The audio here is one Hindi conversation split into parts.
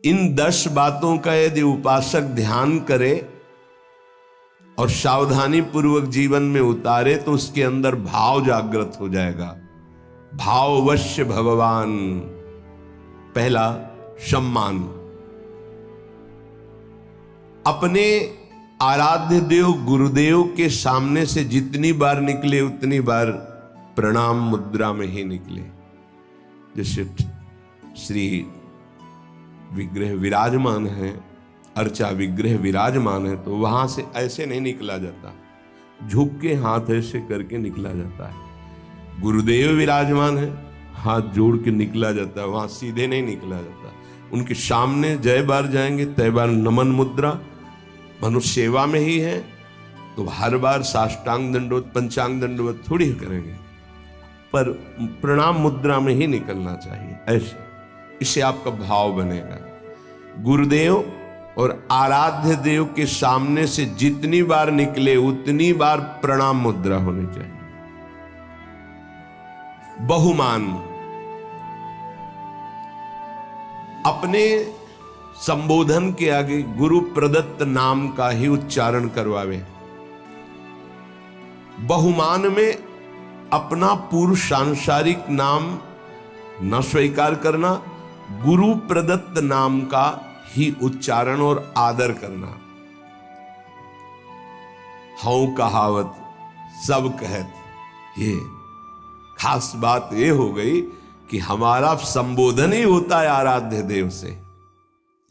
इन 10 बातों का यदि उपासक ध्यान करे और सावधानी पूर्वक जीवन में उतारे तो उसके अंदर भाव जागृत हो जाएगा। भाववश्य भगवान। पहला, सम्मान। अपने आराध्य देव गुरुदेव के सामने से जितनी बार निकले उतनी बार प्रणाम मुद्रा में ही निकले। जैसे श्री विग्रह विराजमान है, अर्चा विग्रह विराजमान है, तो वहां से ऐसे नहीं निकला जाता, झुक के हाथ ऐसे करके निकला जाता है। गुरुदेव विराजमान है, हाथ जोड़ के निकला जाता है, वहां सीधे नहीं निकला जाता। उनके सामने जय बार जाएंगे तय बार नमन मुद्रा। मनुष्य सेवा में ही है तो हर बार साष्टांग दंडवत पंचांग दंडवत थोड़ी करेंगे, पर प्रणाम मुद्रा में ही निकलना चाहिए ऐसे। इससे आपका भाव बनेगा। गुरुदेव और आराध्य देव के सामने से जितनी बार निकले उतनी बार प्रणाम मुद्रा होनी चाहिए। बहुमान। अपने संबोधन के आगे गुरु प्रदत्त नाम का ही उच्चारण करवावे। बहुमान में अपना पूर्व सांसारिक नाम न स्वीकार करना, गुरु प्रदत्त नाम का ही उच्चारण और आदर करना। हूं कहावत सब कहत, ये खास बात ये हो गई कि हमारा संबोधन ही होता है आराध्य देव से।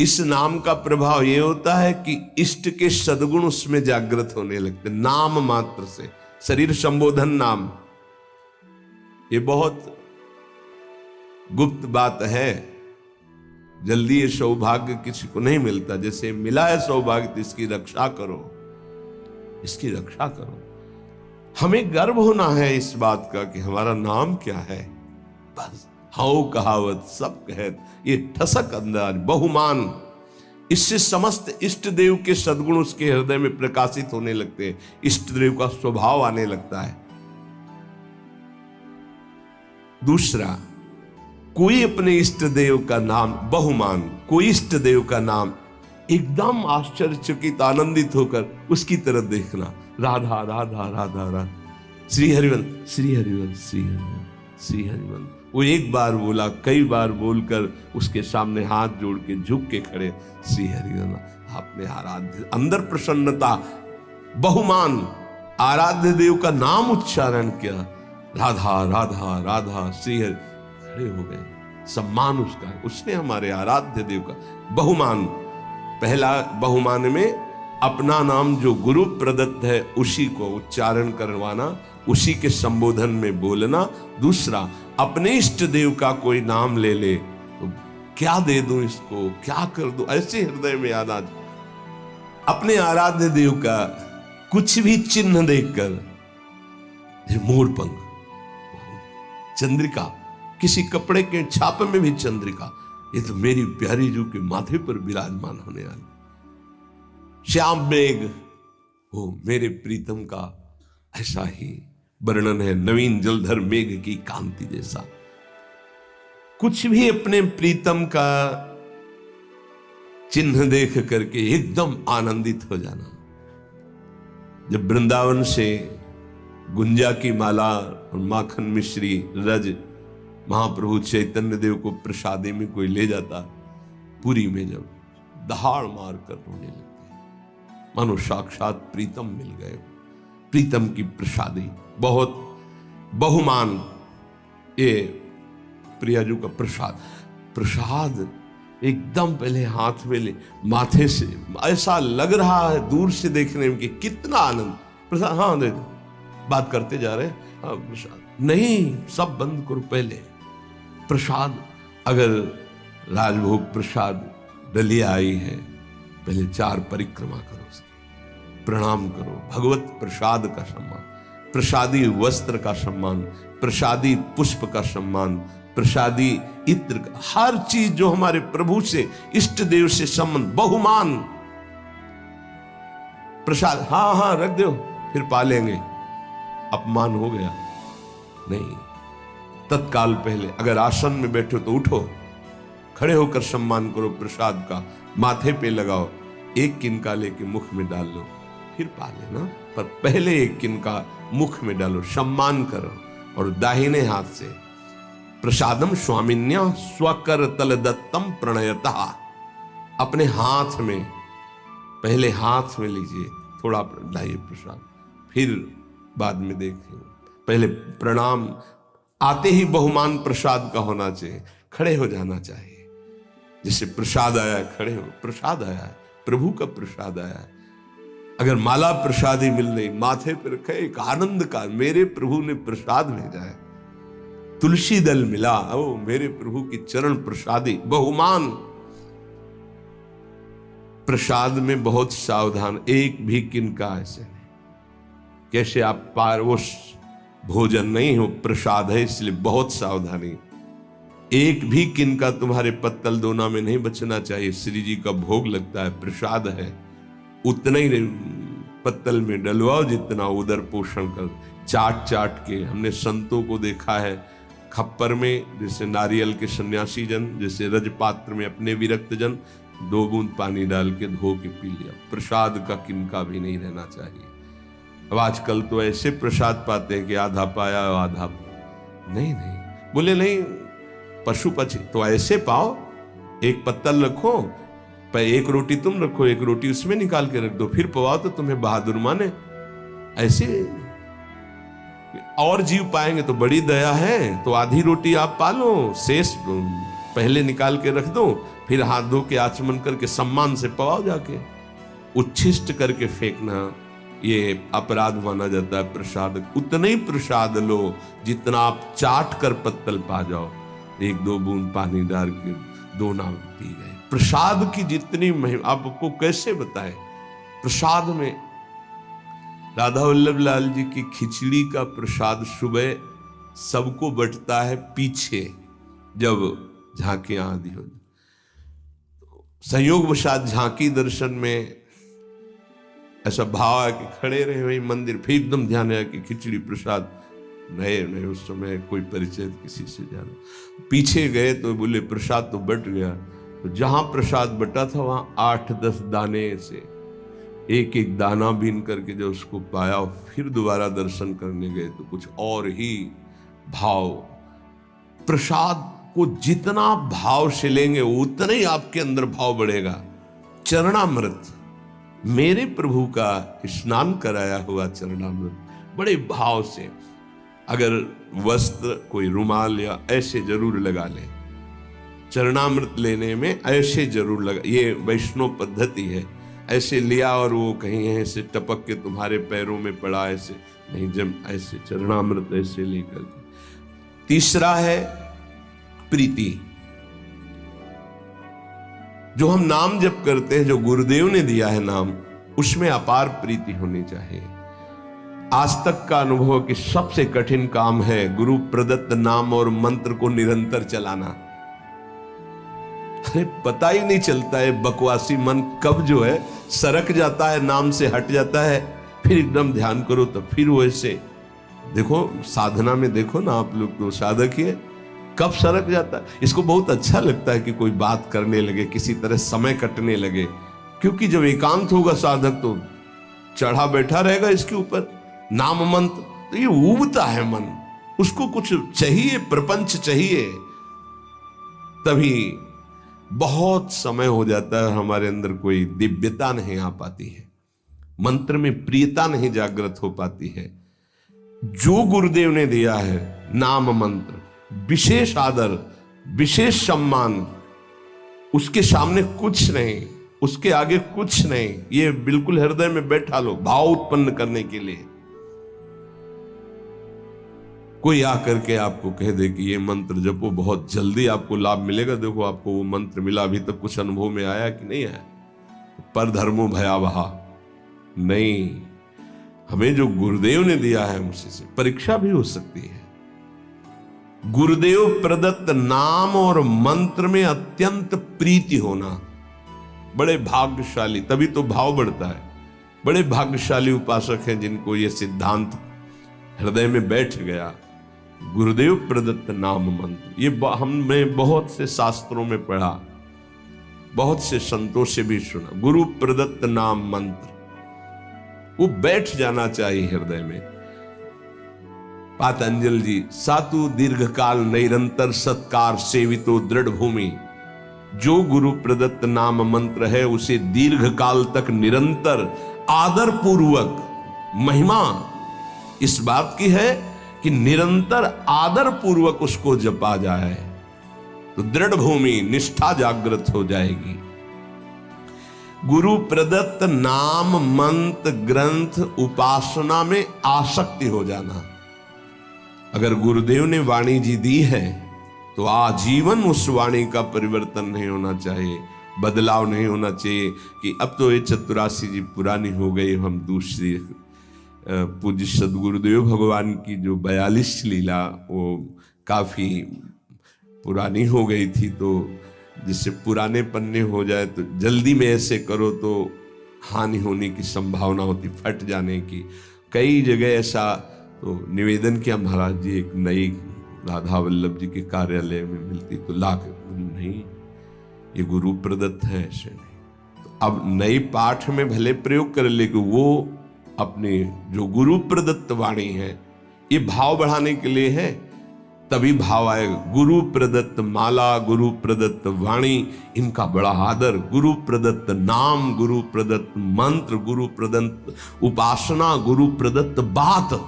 इस नाम का प्रभाव यह होता है कि इष्ट के सद्गुण उसमें जागृत होने लगते, नाम मात्र से। शरीर संबोधन नाम, ये बहुत गुप्त बात है, जल्दी ये सौभाग्य किसी को नहीं मिलता। जैसे मिला है सौभाग्य तो इसकी रक्षा करो, इसकी रक्षा करो। हमें गर्व होना है इस बात का कि हमारा नाम क्या है। बस हाउ कहावत सब कहत, ये ठसक अंदाज बहुमान। इससे समस्त इष्ट देव के सद्गुण उसके हृदय में प्रकाशित होने लगते हैं, इष्ट देव का स्वभाव आने लगता है। दूसरा, कोई अपने इष्ट देव का नाम बहुमान, कोई इष्ट देव का नाम एकदम आश्चर्यचकित आनंदित होकर उसकी तरफ देखना। राधा राधा राधा राधा, श्री हरिवंश श्री हरिवंश श्री हरिवंश श्री हरिवंश। वो एक बार बोला, कई बार बोलकर उसके सामने हाथ जोड़ के झुक के खड़े, श्री हरिवंश। आपने आराध्य, अंदर प्रसन्नता, बहुमान, आराध्य देव का नाम उच्चारण किया। राधा राधा राधा श्री हरि, खड़े हो गए। सम्मान उसका है, उसने हमारे आराध्य देव का बहुमान। पहला बहुमान में अपना नाम जो गुरु प्रदत्त है उसी को उच्चारण करवाना, उसी के संबोधन में बोलना। दूसरा, अपने इष्ट देव का कोई नाम ले ले तो क्या दे दूं इसको, क्या कर दूं, ऐसे हृदय में आना। अपने आराध्य देव का कुछ भी चिन्ह देखकर, मोर पंख, चंद्रिका, किसी कपड़े के छाप में भी चंद्रिका, ये तो मेरी प्यारी जू के माथे पर विराजमान होने वाली। श्याम मेघ, वो मेरे प्रीतम का ऐसा ही वर्णन है, नवीन जलधर मेघ की कांति जैसा। कुछ भी अपने प्रीतम का चिन्ह देख करके एकदम आनंदित हो जाना। जब वृंदावन से गुंजा की माला और माखन मिश्री रज महाप्रभु चैतन्य देव को प्रसादी में कोई ले जाता, पुरी में जब दहाड़ मार कर रोने लगते, मानो साक्षात प्रीतम मिल गए। प्रीतम की प्रसादी बहुत बहुमान। ये प्रियाजू का प्रसाद, प्रसाद एकदम पहले हाथ में ले, माथे से ऐसा लग रहा है दूर से देखने में कि कितना आनंद। प्रसाद, हाँ दे दो, बात करते जा रहे हैं, हाँ प्रसाद नहीं, सब बंद करो। पहले प्रसाद, अगर राजभोग प्रसाद डलिया आई है, पहले 4 परिक्रमा करो, उसकी प्रणाम करो। भगवत प्रसाद का सम्मान, प्रसादी वस्त्र का सम्मान, प्रसादी पुष्प का सम्मान, प्रसादी इत्र का, हर चीज जो हमारे प्रभु से इष्ट देव से संबंध, बहुमान। प्रसाद हाँ हाँ रख दो, फिर पालेंगे, अपमान हो गया नहीं। तत्काल पहले, अगर आसन में बैठो तो उठो, खड़े होकर सम्मान करो प्रसाद का, माथे पे लगाओ, एक किनका लेके मुख में डाल लो, फिर पा लेना। पर पहले एक किनका मुख में डालो, सम्मान करो। और दाहिने हाथ से प्रसादम स्वामिन्या स्वकर तल दत्तम प्रणयता, अपने हाथ में, पहले हाथ में लीजिए, थोड़ा लाइए प्रसाद, फिर बाद में देखें। पहले प्रणाम, आते ही बहुमान प्रसाद का होना चाहिए, खड़े हो जाना चाहिए। जैसे प्रसाद आया है, खड़े हो, प्रसाद आया है, प्रभु का प्रसाद आया है। अगर माला प्रसादी मिल रही, माथे पर रखे, एक आनंद का, मेरे प्रभु ने प्रसाद भेजा है, तुलसी दल मिला, ओ मेरे प्रभु की चरण प्रसादी, बहुमान। प्रसाद में बहुत सावधान, एक भी किनका ऐसे नहीं। कैसे आप पारवश भोजन नहीं हो, प्रसाद है, इसलिए बहुत सावधानी। एक भी किनका तुम्हारे पत्तल दोना में नहीं बचना चाहिए। श्री जी का भोग लगता है, प्रसाद है, उतना ही पत्तल में डलवाओ जितना उदर पोषण कर। चाट चाट के हमने संतों को देखा है, खप्पर में जैसे नारियल के सन्यासी जन, जैसे रजपात्र में अपने विरक्त जन, 2 बूंद पानी डाल के धो के पी लिया। प्रसाद का किनका भी नहीं रहना चाहिए। अब आजकल तो ऐसे प्रसाद पाते हैं कि आधा पाया आधा नहीं। बोले नहीं, पशु पक्षी तो ऐसे पाओ, एक पत्तल रखो, पर एक रोटी तुम रखो, एक रोटी उसमें निकाल के रख दो, फिर पवाओ तो तुम्हें बहादुर माने। ऐसे और जीव पाएंगे तो बड़ी दया है, तो आधी रोटी आप पालो, शेष पहले निकाल के रख दो, फिर हाथ धो के आचमन करके सम्मान से पवाओ जाके। उच्छिष्ट करके फेंकना ये अपराध माना जाता है। प्रसाद उतना ही प्रसाद लो जितना आप चाट कर पत्तल पा जाओ, 1-2 बूंद पानी डाल के दोना पी गए। प्रसाद की जितनी महिमा आपको कैसे बताएं। प्रसाद में राधा वल्लभ लाल जी की खिचड़ी का प्रसाद सुबह सबको बंटता है, पीछे जब झांकियां आदि हो। संयोगवशात झांकी दर्शन में ऐसा भाव है कि खड़े रहे वही मंदिर, फिर एकदम ध्यान आया कि खिचड़ी प्रसाद नहीं, उस समय कोई परिचय किसी से जाना। पीछे गए तो बोले प्रसाद तो बट गया। तो जहां प्रसाद बटा था वहां 8-10 दाने से एक एक दाना बीन करके जो उसको पाया, फिर दोबारा दर्शन करने गए तो कुछ और ही भाव। प्रसाद को जितना भाव से लेंगे उतना ही आपके अंदर भाव बढ़ेगा। चरणामृत, मेरे प्रभु का स्नान कराया हुआ चरणामृत बड़े भाव से, अगर वस्त्र कोई रुमाल या ऐसे जरूर लगा ले। चरणामृत लेने में ऐसे जरूर लगा, ये वैष्णव पद्धति है। ऐसे लिया और वो कहीं ऐसे टपक के तुम्हारे पैरों में पड़ा, ऐसे नहीं, जब ऐसे चरणामृत ऐसे लेकर। तीसरा है प्रीति। जो हम नाम जप करते हैं, जो गुरुदेव ने दिया है नाम, उसमें अपार प्रीति होनी चाहिए। आज तक का अनुभव कि सबसे कठिन काम है गुरु प्रदत्त नाम और मंत्र को निरंतर चलाना। अरे पता ही नहीं चलता है, बकवासी मन कब जो है सरक जाता है, नाम से हट जाता है, फिर एकदम ध्यान करो तो फिर वो ऐसे। देखो साधना में देखो ना, आप लोग तो साधक ही है, कब सरक जाता है। इसको बहुत अच्छा लगता है कि कोई बात करने लगे, किसी तरह समय कटने लगे, क्योंकि जब एकांत होगा साधक तो चढ़ा बैठा रहेगा इसके ऊपर नाम मंत्र, तो ये उबता है मन, उसको कुछ चाहिए, प्रपंच चाहिए, तभी बहुत समय हो जाता है, हमारे अंदर कोई दिव्यता नहीं आ पाती है, मंत्र में प्रियता नहीं जागृत हो पाती है। जो गुरुदेव ने दिया है नाम मंत्र, विशेष आदर, विशेष सम्मान, उसके सामने कुछ नहीं, उसके आगे कुछ नहीं। ये बिल्कुल हृदय में बैठा लो, भाव उत्पन्न करने के लिए। कोई आकर के आपको कह दे कि ये मंत्र जपो, बहुत जल्दी आपको लाभ मिलेगा, देखो आपको वो मंत्र मिला, अभी तक कुछ अनुभव में आया कि नहीं आया, पर धर्मो भयावहा नहीं। हमें जो गुरुदेव ने दिया है उसी से परीक्षा भी हो सकती है। गुरुदेव प्रदत्त नाम और मंत्र में अत्यंत प्रीति होना, बड़े भाग्यशाली, तभी तो भाव बढ़ता है। बड़े भाग्यशाली उपासक हैं जिनको ये सिद्धांत हृदय में बैठ गया। गुरुदेव प्रदत्त नाम मंत्र, ये हमने बहुत से शास्त्रों में पढ़ा, बहुत से संतों से भी सुना। गुरु प्रदत्त नाम मंत्र वो बैठ जाना चाहिए हृदय में। पातंजल जी, सातु दीर्घकाल निरंतर सत्कार सेवितो दृढ़ भूमि, जो गुरु प्रदत्त नाम मंत्र है उसे दीर्घकाल तक निरंतर आदर पूर्वक, महिमा इस बात की है कि निरंतर आदर पूर्वक उसको जपा जाए तो दृढ़ भूमि निष्ठा जागृत हो जाएगी। गुरु प्रदत्त नाम मंत्र ग्रंथ उपासना में आसक्ति हो जाना। अगर गुरुदेव ने वाणी जी दी है तो आजीवन उस वाणी का परिवर्तन नहीं होना चाहिए, बदलाव नहीं होना चाहिए कि अब तो ये चतुरासी जी पुरानी हो गई, हम दूसरी। पूज्य सदगुरुदेव भगवान की जो 42 लीला वो काफ़ी पुरानी हो गई थी, तो जिससे पुराने पन्ने हो जाए तो जल्दी में ऐसे करो तो हानि होने की संभावना होती, फट जाने की। कई जगह ऐसा तो निवेदन किया महाराज जी, एक नई राधा वल्लभ जी के कार्यालय में मिलती तो लाख नहीं, ये गुरु प्रदत्त है, ऐसे नहीं। तो अब नई पाठ में भले प्रयोग कर, लेकिन वो अपने जो गुरु प्रदत्त वाणी है ये भाव बढ़ाने के लिए है, तभी भाव आएगा। गुरु प्रदत्त माला, गुरु प्रदत्त वाणी, इनका बड़ा आदर, गुरु प्रदत्त नाम, गुरु प्रदत्त मंत्र, गुरु प्रदत्त उपासना, गुरु प्रदत्त बात,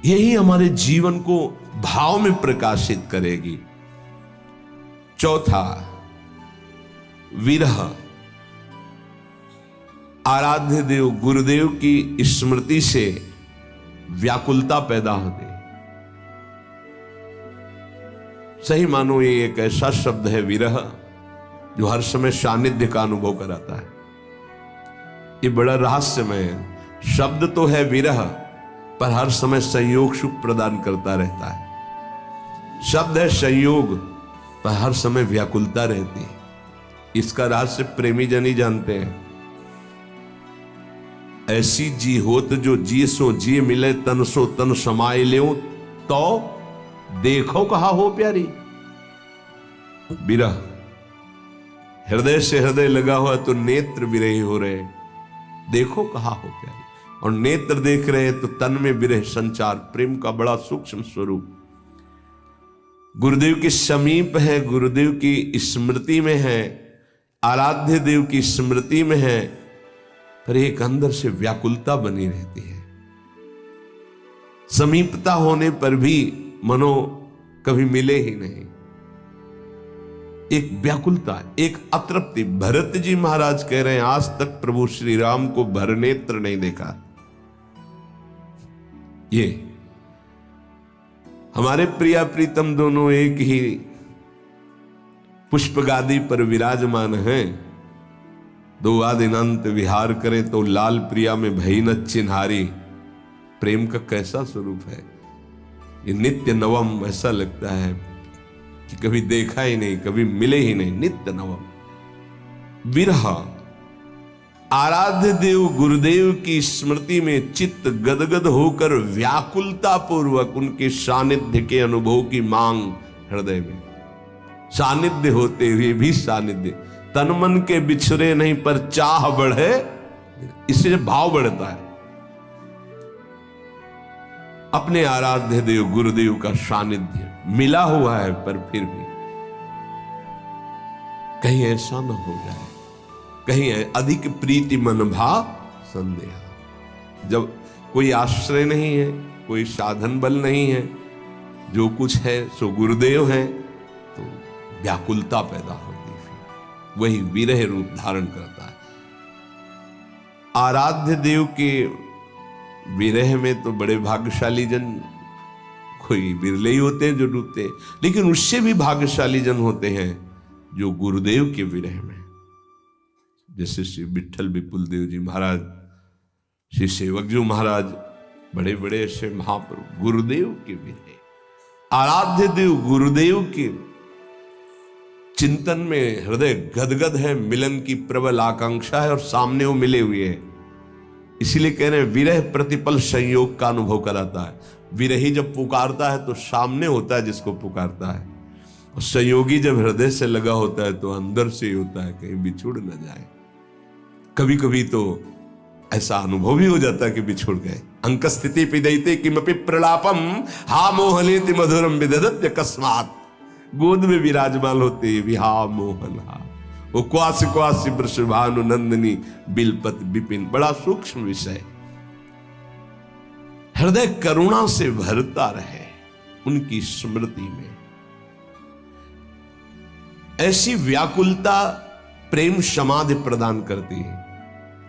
यही हमारे जीवन को भाव में प्रकाशित करेगी। चौथा, विरह। आराध्य देव गुरुदेव की स्मृति से व्याकुलता पैदा होती। सही मानो ये एक ऐसा शब्द है विरह जो हर समय सानिध्य का अनुभव कराता है। ये बड़ा रहस्यमय है। शब्द तो है विरह, पर हर समय संयोग सुख प्रदान करता रहता है। शब्द है संयोग, पर हर समय व्याकुलता रहती है। इसका रहस्य प्रेमी जन ही जानते हैं। ऐसी जी होत जो जी सो जी मिले, तन सो तन समाये ले, तो देखो कहा हो प्यारी। विरह हृदय से हृदय लगा हुआ तो नेत्र विरही हो रहे, देखो कहा हो प्यारी। और नेत्र देख रहे हैं तो तन में विरह संचार, प्रेम का बड़ा सूक्ष्म स्वरूप। गुरुदेव के समीप है, गुरुदेव की स्मृति में है, आराध्य देव की स्मृति में है, पर एक अंदर से व्याकुलता बनी रहती है। समीपता होने पर भी मनो कभी मिले ही नहीं, एक व्याकुलता, एक अतृप्ति। भरत जी महाराज कह रहे हैं आज तक प्रभु श्री राम को भरनेत्र नहीं देखा। ये हमारे प्रिया प्रीतम दोनों एक ही पुष्प गादी पर विराजमान हैं। दो आदिनांत विहार करें तो लाल प्रिया में भई न चिन्हारी। प्रेम का कैसा स्वरूप है ये, नित्य नवम। ऐसा लगता है कि कभी देखा ही नहीं, कभी मिले ही नहीं, नित्य नवम। विरह। आराध्य देव गुरुदेव की स्मृति में चित्त गदगद होकर व्याकुलता पूर्वक उनके सानिध्य के अनुभव की मांग हृदय में। सानिध्य होते हुए भी सानिध्य, तन मन के बिछड़े नहीं पर चाह बढ़े, इससे भाव बढ़ता है। अपने आराध्य देव गुरुदेव का सानिध्य मिला हुआ है, पर फिर भी कहीं ऐसा न हो जाए, कहीं अधिक प्रीति मन भाव संदेह। जब कोई आश्रय नहीं है, कोई साधन बल नहीं है, जो कुछ है सो गुरुदेव है, तो व्याकुलता पैदा होती है, वही विरह रूप धारण करता है। आराध्य देव के विरह में तो बड़े भाग्यशाली जन, कोई बिरले ही होते हैं जो डूबते हैं, लेकिन उससे भी भाग्यशाली जन होते हैं जो गुरुदेव के विरह में, जैसे श्री विठल विपुल देव जी महाराज, श्री सेवक जी महाराज, बड़े बड़े ऐसे महाप्रभु गुरुदेव के विरह। आराध्य देव गुरुदेव के चिंतन में हृदय गदगद है, मिलन की प्रबल आकांक्षा है और सामने वो मिले हुए हैं। इसीलिए कह रहे हैं विरह प्रतिपल संयोग का अनुभव कराता है। विरही जब पुकारता है तो सामने होता है जिसको पुकारता है, और संयोगी जब हृदय से लगा होता है तो अंदर से ही होता है, कहीं बिछुड़ न जाए। कभी कभी तो ऐसा अनुभव भी हो जाता है कि बिछुड़ गए। अंक स्थिति पिदयते किमपि प्रलापम हा मोहलेति मधुरम विदधत्य अकस्मात। गोद में विराजमान होते विहा मोहन हा, वो क्वास क्वास वृषभानु नंदनी बिलपत विपिन। बड़ा सूक्ष्म विषय। हृदय करुणा से भरता रहे उनकी स्मृति में। ऐसी व्याकुलता प्रेम समाधि प्रदान करती है।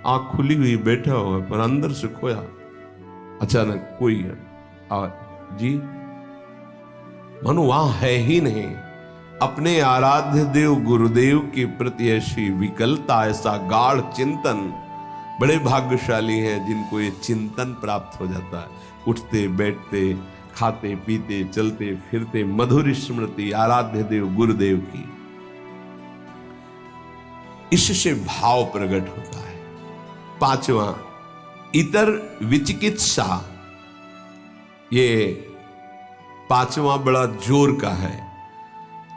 आंख खुली हुई बैठा हुआ पर अंदर से खोया, अचानक कोई है जी मनु वहां है ही नहीं। अपने आराध्य देव गुरुदेव के प्रति ऐसी विकलता, ऐसा गाढ़ चिंतन। बड़े भाग्यशाली हैं जिनको ये चिंतन प्राप्त हो जाता है। उठते बैठते, खाते पीते, चलते फिरते मधुर स्मृति आराध्य देव गुरुदेव की। इससे भाव प्रकट होता है। पांचवा, इतर विचिकित्सा। ये पांचवा बड़ा जोर का है।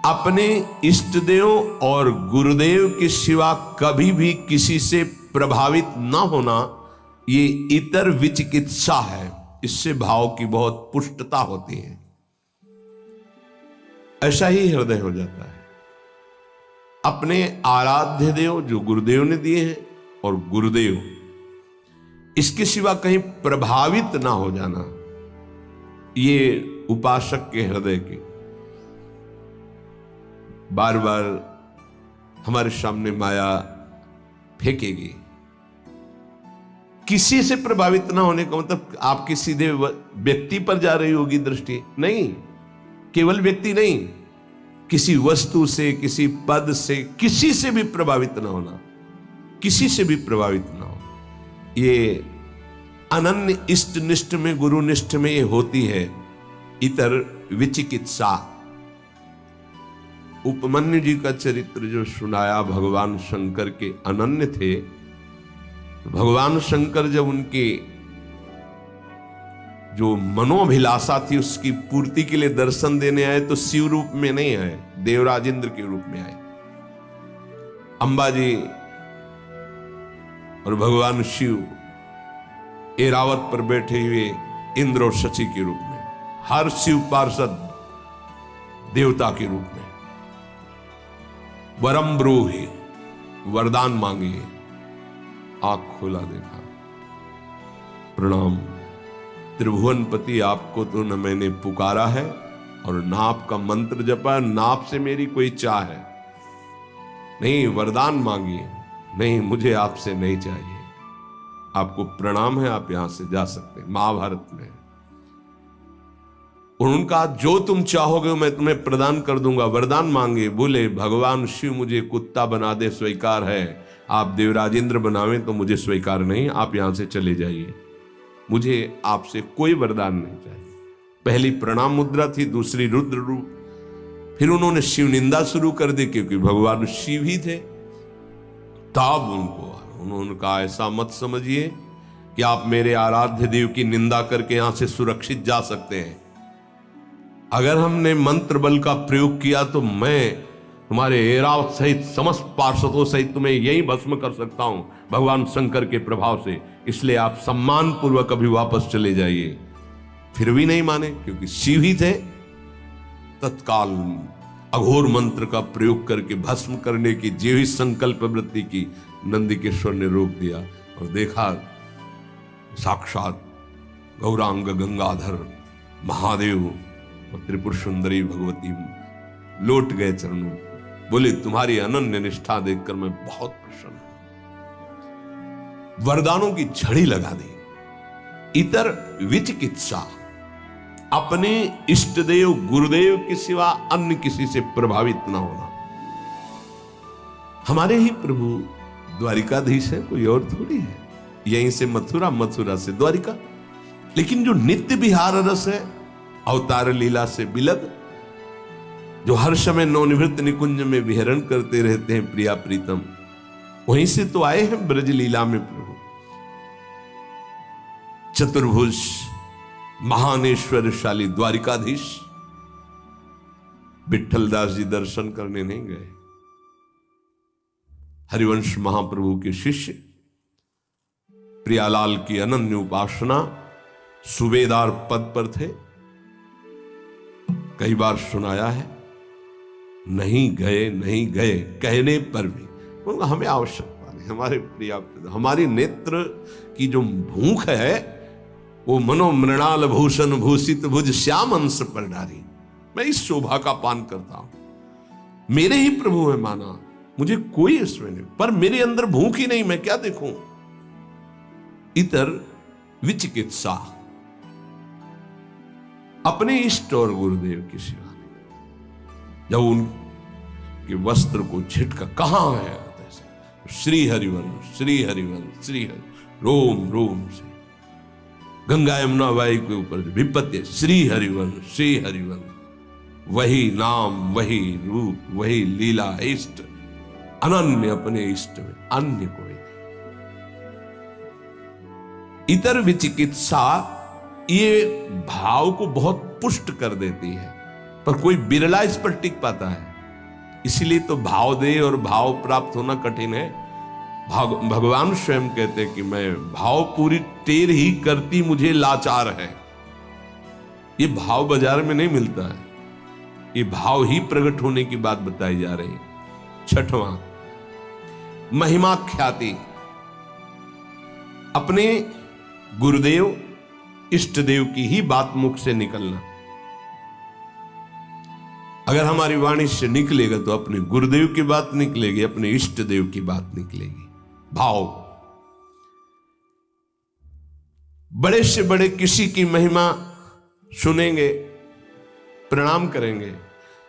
अपने इष्ट देव और गुरुदेव के सिवा कभी भी किसी से प्रभावित न होना, ये इतर विचिकित्सा है। इससे भाव की बहुत पुष्टता होती है। ऐसा ही हृदय हो जाता है। अपने आराध्य देव जो गुरुदेव ने दिए हैं और गुरुदेव, इसके सिवा कहीं प्रभावित ना हो जाना, ये उपासक के हृदय के बार बार हमारे सामने माया फेंकेगी। किसी से प्रभावित ना होने का मतलब आपकी सीधे व्यक्ति पर जा रही होगी दृष्टि नहीं, केवल व्यक्ति नहीं, किसी वस्तु से, किसी पद से, किसी से भी प्रभावित ना होना, किसी से भी प्रभावित ना हो। ये अनन्य इष्ट निष्ठ में, गुरु निष्ठ में ये होती है इतर विचिकित्सा। उपमन्यु जी का चरित्र जो सुनाया, भगवान शंकर के अनन्य थे। भगवान शंकर जब उनके जो मनोभिलाषा थी उसकी पूर्ति के लिए दर्शन देने आए तो शिव रूप में नहीं आए, देवराज इंद्र के रूप में आए। अंबा जी और भगवान शिव ऐरावत पर बैठे हुए इंद्र और शची के रूप में, हर शिव पार्षद देवता के रूप में। वरम ब्रूहि, वरदान मांगिए। आंख खोला, देखा, प्रणाम त्रिभुवनपति, आपको तो न मैंने पुकारा है और ना आपका मंत्र जपा, ना आपसे मेरी कोई चाह है। नहीं, वरदान मांगिए। नहीं, मुझे आपसे नहीं चाहिए, आपको प्रणाम है, आप यहां से जा सकते हैं। महाभारत में उनका जो तुम चाहोगे मैं तुम्हें प्रदान कर दूंगा। वरदान मांगे, बोले भगवान शिव मुझे कुत्ता बना दे स्वीकार है, आप देवराजेंद्र बनावें तो मुझे स्वीकार नहीं, आप यहां से चले जाइए, मुझे आपसे कोई वरदान नहीं चाहिए। पहली प्रणाम मुद्रा थी, दूसरी रुद्र रूप। फिर उन्होंने शिव निंदा शुरू कर दी क्योंकि भगवान शिव ही थे। तब उन्होंने कहा ऐसा मत समझिए कि आप मेरे आराध्य देव की निंदा करके यहां से सुरक्षित जा सकते हैं। अगर हमने मंत्र बल का प्रयोग किया तो मैं तुम्हारे ऐरावत सहित समस्त पार्षदों सहित तुम्हें यही भस्म कर सकता हूं भगवान शंकर के प्रभाव से, इसलिए आप सम्मान पूर्वक अभी वापस चले जाइए। फिर भी नहीं माने क्योंकि शिव ही थे। तत्काल अघोर मंत्र का प्रयोग करके भस्म करने की जो ही संकल्प वृत्ति की नंदिकेश्वर ने रोक दिया और देखा साक्षात गौरांग गंगाधर महादेव और त्रिपुर सुंदरी भगवती लौट गए चरणों। बोले तुम्हारी अनन्य निष्ठा देखकर मैं बहुत प्रसन्न हूं। वरदानों की झड़ी लगा दी। इतर विचिकित्सा, अपने इष्ट देव गुरुदेव के सिवा अन्य किसी से प्रभावित ना होना। हमारे ही प्रभु द्वारिकाधीश है, कोई और थोड़ी है। यहीं से मथुरा, मथुरा से द्वारिका। लेकिन जो नित्य विहार रस है, अवतार लीला से बिलग, जो हर समय नवनिवृत्त निकुंज में विहरण करते रहते हैं प्रिया प्रीतम, वहीं से तो आए हैं ब्रज लीला में प्रभु। चतुर्भुज महानेश्वरशाली द्वारिकाधीश विठलदास जी दर्शन करने नहीं गए। हरिवंश महाप्रभु के शिष्य प्रियालाल की अनन्य उपासना सूबेदार पद पर थे। कई बार सुनाया है, नहीं गए कहने पर भी हमें आवश्यकता नहीं। हमारे प्रिया हमारी नेत्र की जो भूख है वो मनो मृणाल भूषण भूषित भुज श्याम अंश पर डारी। मैं इस शोभा का पान करता हूं। मेरे ही प्रभु है माना, मुझे कोई इसमें नहीं, पर मेरे अंदर भूख ही नहीं, मैं क्या देखूं। इतर विचिकित्सा, अपने इष्ट और गुरुदेव की सेवा नहीं। जब उनके वस्त्र को झिटका, कहां है श्री हरिवंश, श्री हरिवंश, श्री हरि, रोम रोम से गंगा यमुना वाई के ऊपर विपत्ति, श्री हरिवंश, श्री हरिवंश, वही नाम, वही रूप, वही लीला, इष्ट अनन्य, अपने इष्ट में अन्य कोई नहीं। इतर विचिकित्सा ये भाव को बहुत पुष्ट कर देती है, पर कोई बिरला इस पर टिक पाता है। इसीलिए तो भाव दे और भाव प्राप्त होना कठिन है। भगवान स्वयं कहते हैं कि मैं भाव पूरी टेर ही करती मुझे लाचार है। ये भाव बाजार में नहीं मिलता है, ये भाव ही प्रकट होने की बात बताई जा रही है। छठवां, महिमा ख्याति, अपने गुरुदेव इष्ट देव की ही बात मुख से निकलना। अगर हमारी वाणी से निकलेगा तो अपने गुरुदेव की बात निकलेगी, अपने इष्ट देव की बात निकलेगी। भाव, बड़े से बड़े किसी की महिमा सुनेंगे, प्रणाम करेंगे,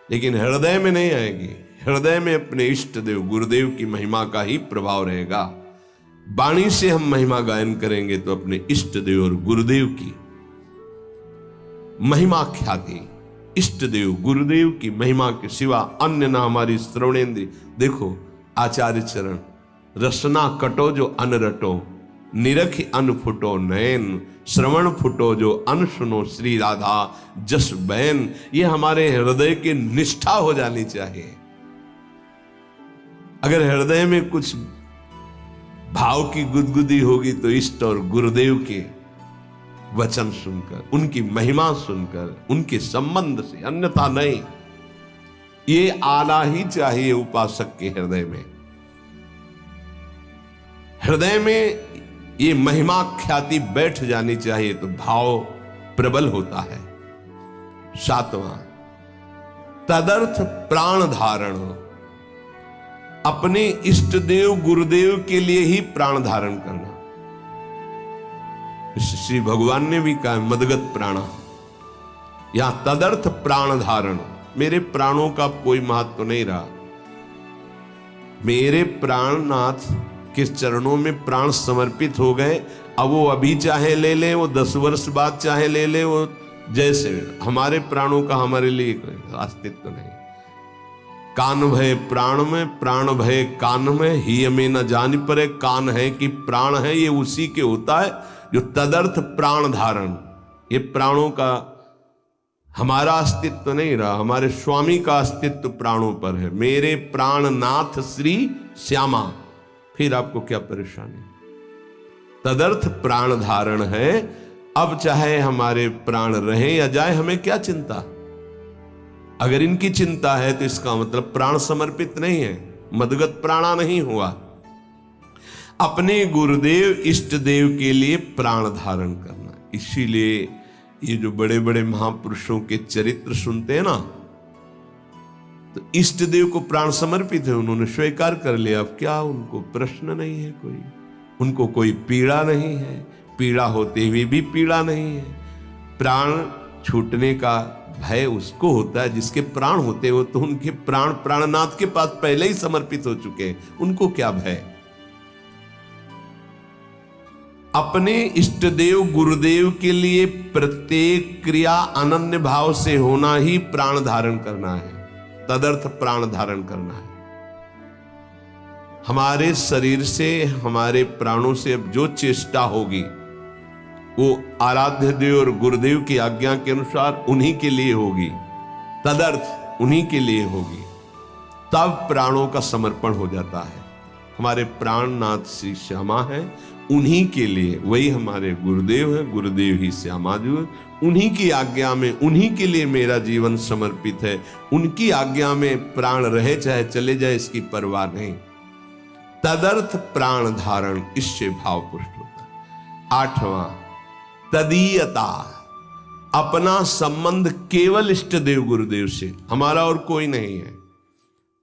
लेकिन हृदय में नहीं आएगी। हृदय में अपने इष्ट देव गुरुदेव की महिमा का ही प्रभाव रहेगा। वाणी से हम महिमा गायन करेंगे तो अपने इष्ट देव और गुरुदेव की महिमा ख्याति, इष्ट देव गुरुदेव की महिमा के सिवा अन्य ना हमारी श्रवणेन्द्रिय। देखो आचार्य चरण, रसना कटो जो अन रटो, निरखि अन फुटो नयन, श्रवण फुटो जो अन सुनो, श्री राधा जस बैन। ये हमारे हृदय की निष्ठा हो जानी चाहिए। अगर हृदय में कुछ भाव की गुदगुदी होगी तो इष्ट और गुरुदेव के वचन सुनकर, उनकी महिमा सुनकर, उनके संबंध से, अन्यथा नहीं। ये आना ही चाहिए उपासक के हृदय में। हृदय में ये महिमा ख्याति बैठ जानी चाहिए तो भाव प्रबल होता है। सातवां, तदर्थ प्राण धारण, अपने इष्ट देव गुरुदेव के लिए ही प्राण धारण करना। श्री भगवान ने भी कहा मदगत प्राणा, यहां तदर्थ प्राण धारण। मेरे प्राणों का कोई महत्व नहीं रहा। मेरे प्राणनाथ के चरणों में प्राण समर्पित हो गए। अब वो अभी चाहे ले ले, वो 10 वर्ष बाद चाहे ले ले, वो जैसे हमारे प्राणों का हमारे लिए अस्तित्व नहीं। कान भय प्राण में, प्राण भय कान में, ही में न जान परे। कान है कि प्राण है, ये उसी के होता है जो तदर्थ प्राण धारण। ये प्राणों का हमारा अस्तित्व नहीं रहा, हमारे स्वामी का अस्तित्व प्राणों पर है। मेरे प्राणनाथ श्री श्यामा। फिर आपको क्या परेशानी? तदर्थ प्राण धारण है। अब चाहे हमारे प्राण रहे या जाए, हमें क्या चिंता? अगर इनकी चिंता है तो इसका मतलब प्राण समर्पित नहीं है, मदगत प्राणा नहीं हुआ। अपने गुरुदेव इष्ट देव के लिए प्राण धारण करना। इसीलिए ये जो बड़े बड़े महापुरुषों के चरित्र सुनते हैं ना, तो इष्ट देव को प्राण समर्पित है, उन्होंने स्वीकार कर लिया। अब क्या उनको प्रश्न नहीं है कोई, उनको कोई पीड़ा नहीं है, पीड़ा होते हुए भी पीड़ा नहीं है। प्राण छूटने का भय उसको होता है जिसके प्राण होते हो, तो उनके प्राण प्राणनाथ के पास पहले ही समर्पित हो चुके हैं, उनको क्या भय? अपने इष्ट देव गुरुदेव के लिए प्रत्येक क्रिया अनन्य भाव से होना ही प्राण धारण करना है, तदर्थ प्राण धारण करना है। हमारे शरीर से, हमारे प्राणों से अब जो चेष्टा होगी वो आराध्य देव और गुरुदेव की आज्ञा के अनुसार उन्हीं के लिए होगी, तदर्थ उन्हीं के लिए होगी, तब प्राणों का समर्पण हो जाता है। हमारे प्राणनाथ श्री श्यामा है, उन्हीं के लिए, वही हमारे गुरुदेव है, गुरुदेव ही श्यामा जी, उन्हीं की आज्ञा में, उन्हीं के लिए मेरा जीवन समर्पित है। उनकी आज्ञा में प्राण रहे चाहे चले जाए, इसकी परवाह नहीं। तदर्थ प्राण धारण, इससे भाव पुष्ट होता है। 8वां तदीयता, अपना संबंध केवल इष्ट देव गुरुदेव से, हमारा और कोई नहीं है।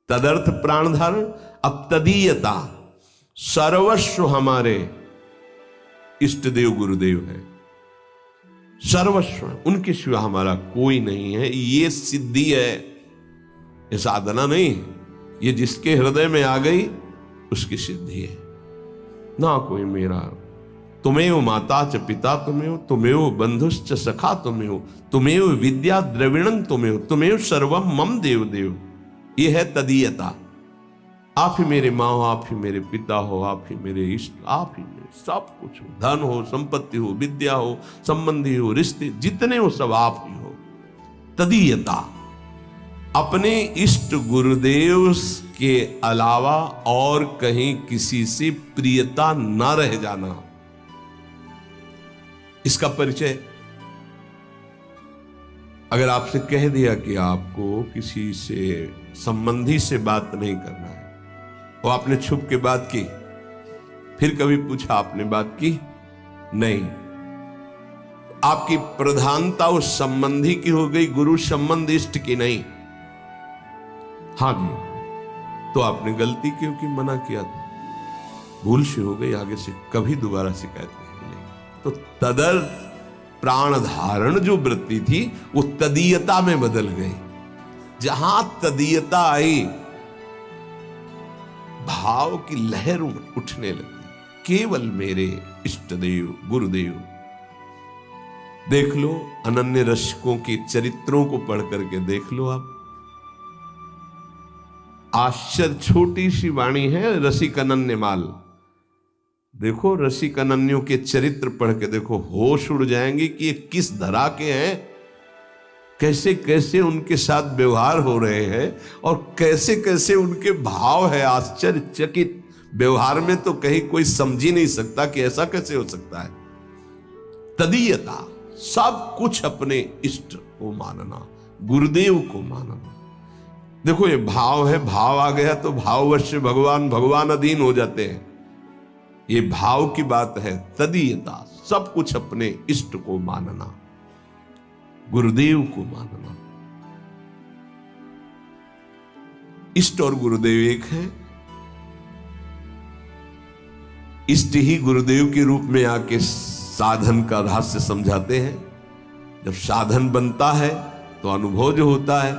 तदर्थ प्राण धारण। अब तदीयता, सर्वस्व हमारे इष्ट देव गुरुदेव है, सर्वस्व, उनके सिवा हमारा कोई नहीं है। ये सिद्धि है, ये साधना नहीं है, ये जिसके हृदय में आ गई उसकी सिद्धि है। ना कोई मेरा, तुमेव माता च पिता तुमेव, तुमेव बंधुश्च सखा तुमेव, तुमेव विद्या द्रविणं तुमेव, तुमेव सर्वम मम देव देव। ये है तदीयता। आप ही मेरे माँ हो, आप ही मेरे पिता हो, आप ही मेरे इष्ट, आप ही मेरे सब कुछ हो, धन हो, संपत्ति हो, विद्या हो, संबंधी हो, रिश्ते जितने हो सब आप ही हो। तदीयता, अपने इष्ट गुरुदेव के अलावा और कहीं किसी से प्रियता न रह जाना, इसका परिचय। अगर आपसे कह दिया कि आपको किसी से संबंधी से बात नहीं करना है, वो आपने छुप के बात की, फिर कभी पूछा आपने बात की नहीं, आपकी प्रधानता उस संबंधी की हो गई, गुरु संबंध इष्ट की नहीं, हाँ जी, तो आपने गलती क्योंकि मना किया था, भूल से हो गई, आगे से कभी दोबारा शिकायत नहीं मिलेगी। तो तदर्थ प्राण धारण जो वृत्ति थी वो तदीयता में बदल गई। जहां तदीयता आई, भाव की लहर उठने लगी, केवल मेरे इष्ट देव गुरुदेव। देख लो अनन्य रसिकों के चरित्रों को पढ़ करके देख लो आप, आश्चर्य, छोटी सी वाणी है रसिक अनन्य माल। देखो रसिक अनन्यों के चरित्र पढ़ के देखो, होश उड़ जाएंगे कि ये किस धरा के हैं, कैसे कैसे उनके साथ व्यवहार हो रहे हैं और कैसे कैसे उनके भाव है। आश्चर्यचकित व्यवहार में तो कहीं कोई समझ ही नहीं सकता कि ऐसा कैसे हो सकता है। तदीयता, सब कुछ अपने इष्ट को मानना, गुरुदेव को मानना। देखो ये भाव है, भाव आ गया तो भाववश से भगवान, भगवान अधीन हो जाते हैं, ये भाव की बात है। तदीयता, सब कुछ अपने इष्ट को मानना, गुरुदेव को मानना। इष्ट और गुरुदेव एक है। इष्ट ही गुरुदेव के रूप में आके साधन का रहस्य समझाते हैं। जब साधन बनता है तो अनुभव जो होता है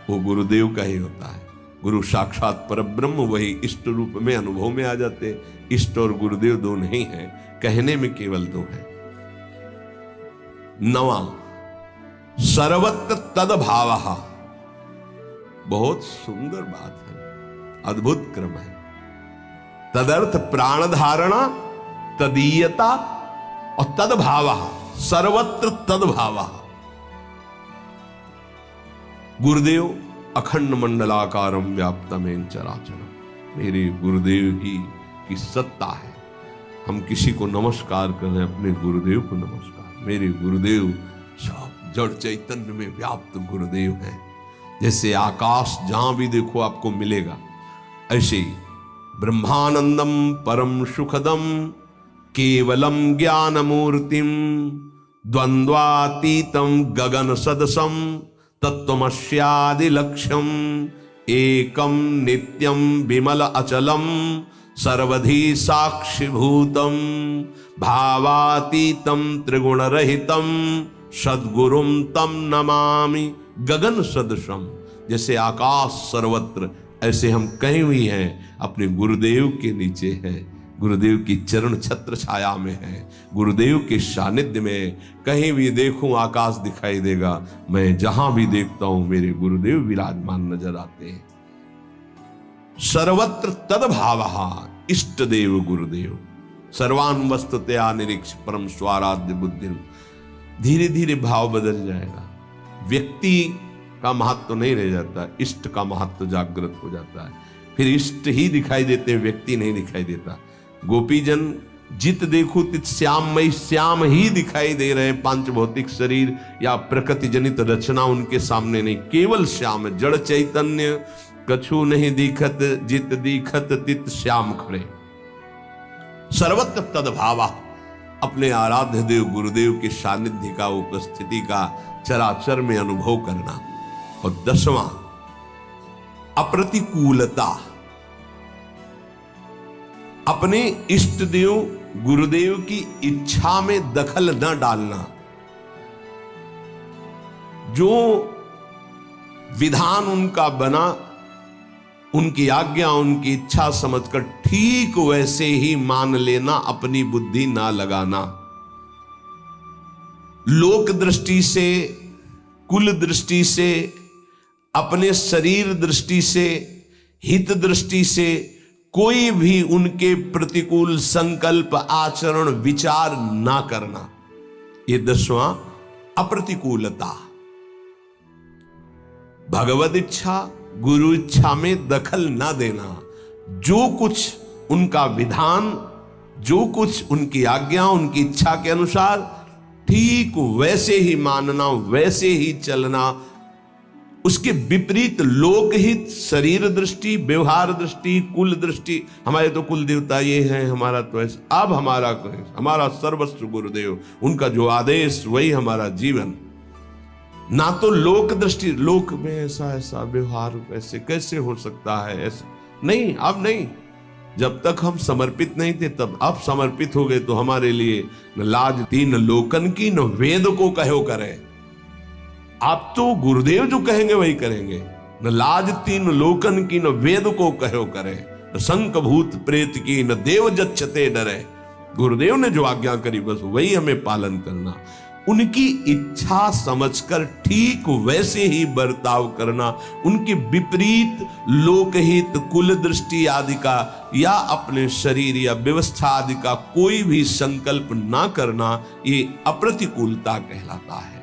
वो गुरुदेव का ही होता है। गुरु साक्षात परब्रह्म, वही इष्ट रूप में अनुभव में आ जाते। इष्ट और गुरुदेव दो नहीं है, कहने में केवल दो है। 9वां सर्वत्र तद्भावः, बहुत सुंदर बात है, अद्भुत क्रम है। तदर्थ प्राण धारणा, तदीयता और तद्भावः, सर्वत्र तद्भावः। गुरुदेव अखंड मंडलाकारम व्याप्तमेन चराचरम, मेरे गुरुदेव ही की सत्ता है। हम किसी को नमस्कार कर रहे हैं, अपने गुरुदेव को नमस्कार। मेरे गुरुदेव सब जड़ चैतन्य में व्याप्त गुरुदेव हैं। जैसे आकाश जहां भी देखो आपको मिलेगा, ऐसे ही ब्रह्मानंदम परम सुखदम केवलम ज्ञान मूर्तिम द्वंद्वातीतम गगन सदसम तत्वमस्यादि लक्ष्यम एकम नित्यम विमल अचलम सर्वधि साक्षिभूतम भावातीतम त्रिगुण रहितम सद्गुरुम तम नमामि गगन सदृशम। जैसे आकाश सर्वत्र, ऐसे हम कहीं भी हैं अपने गुरुदेव के नीचे हैं, गुरुदेव की चरण छत्र छाया में है, गुरुदेव के सानिध्य में। कहीं भी देखूं आकाश दिखाई देगा, मैं जहां भी देखता हूं मेरे गुरुदेव विराजमान नजर आते हैं। सर्वत्र तद्भावः, इष्ट देव गुरुदेव। सर्वान वस्तुतया निरीक्ष परम स्वाराध्य बुद्धि। धीरे धीरे भाव बदल जाएगा, व्यक्ति का महत्व नहीं रह जाता, इष्ट का महत्व जागृत हो जाता है। फिर इष्ट ही दिखाई देते, व्यक्ति नहीं दिखाई देता। गोपीजन जित देखो तित श्याममय, श्याम ही दिखाई दे रहे हैं। पांच भौतिक शरीर या प्रकृति जनित रचना उनके सामने नहीं, केवल श्याम जड़ चैतन्य कछु नहीं दिखत, जित दिखत तित श्याम खड़े। सर्वत्र तद्भावा, अपने आराध्य देव गुरुदेव के सानिध्य का, उपस्थिति का चराचर में अनुभव करना। और 10वां अप्रतिकूलता, अपने इष्ट देव गुरुदेव की इच्छा में दखल न डालना। जो विधान उनका बना, उनकी आज्ञा उनकी इच्छा समझकर ठीक वैसे ही मान लेना, अपनी बुद्धि ना लगाना। लोक दृष्टि से, कुल दृष्टि से, अपने शरीर दृष्टि से, हित दृष्टि से कोई भी उनके प्रतिकूल संकल्प, आचरण, विचार ना करना। ये 10वां अप्रतिकूलता। भगवद इच्छा, गुरु इच्छा में दखल ना देना। जो कुछ उनका विधान, जो कुछ उनकी आज्ञा, उनकी इच्छा के अनुसार ठीक वैसे ही मानना, वैसे ही चलना। उसके विपरीत लोकहित, शरीर दृष्टि, व्यवहार दृष्टि, कुल दृष्टि, हमारे तो कुल देवता ये हैं, हमारा तो ऐसा, अब हमारा सर्वस्व गुरुदेव, उनका जो आदेश वही हमारा जीवन। ना तो लोक दृष्टि, लोक में ऐसा ऐसा व्यवहार ऐसे कैसे हो सकता है, ऐसा नहीं, अब नहीं। जब तक हम समर्पित नहीं थे, तब अब समर्पित हो गए तो हमारे लिए न लाज तीन लोकन की, न वेद को कहो करे। आप तो गुरुदेव जो कहेंगे वही करेंगे। न लाज तीन लोकन की, न वेद को कहो करे, न शंख भूत प्रेत की, न देव जच्छते डरे। गुरुदेव ने जो आज्ञा करी बस वही हमें पालन करना। उनकी इच्छा समझकर ठीक वैसे ही बर्ताव करना। उनके विपरीत लोकहित, कुल दृष्टि आदि का या अपने शरीर या व्यवस्था आदि का कोई भी संकल्प ना करना, ये अप्रतिकूलता कहलाता है।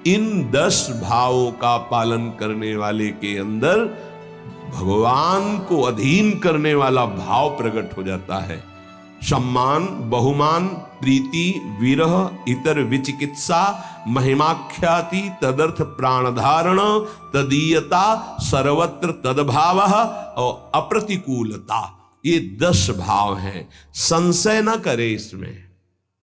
इन 10 भावों का पालन करने वाले के अंदर भगवान को अधीन करने वाला भाव प्रकट हो जाता है। सम्मान, बहुमान, प्रीति, विरह, इतर विचिकित्सा, महिमाख्याति, तदर्थ प्राणधारण, तदीयता, सर्वत्र तदभाव और अप्रतिकूलता, ये 10 भाव हैं। संशय न करे इसमें।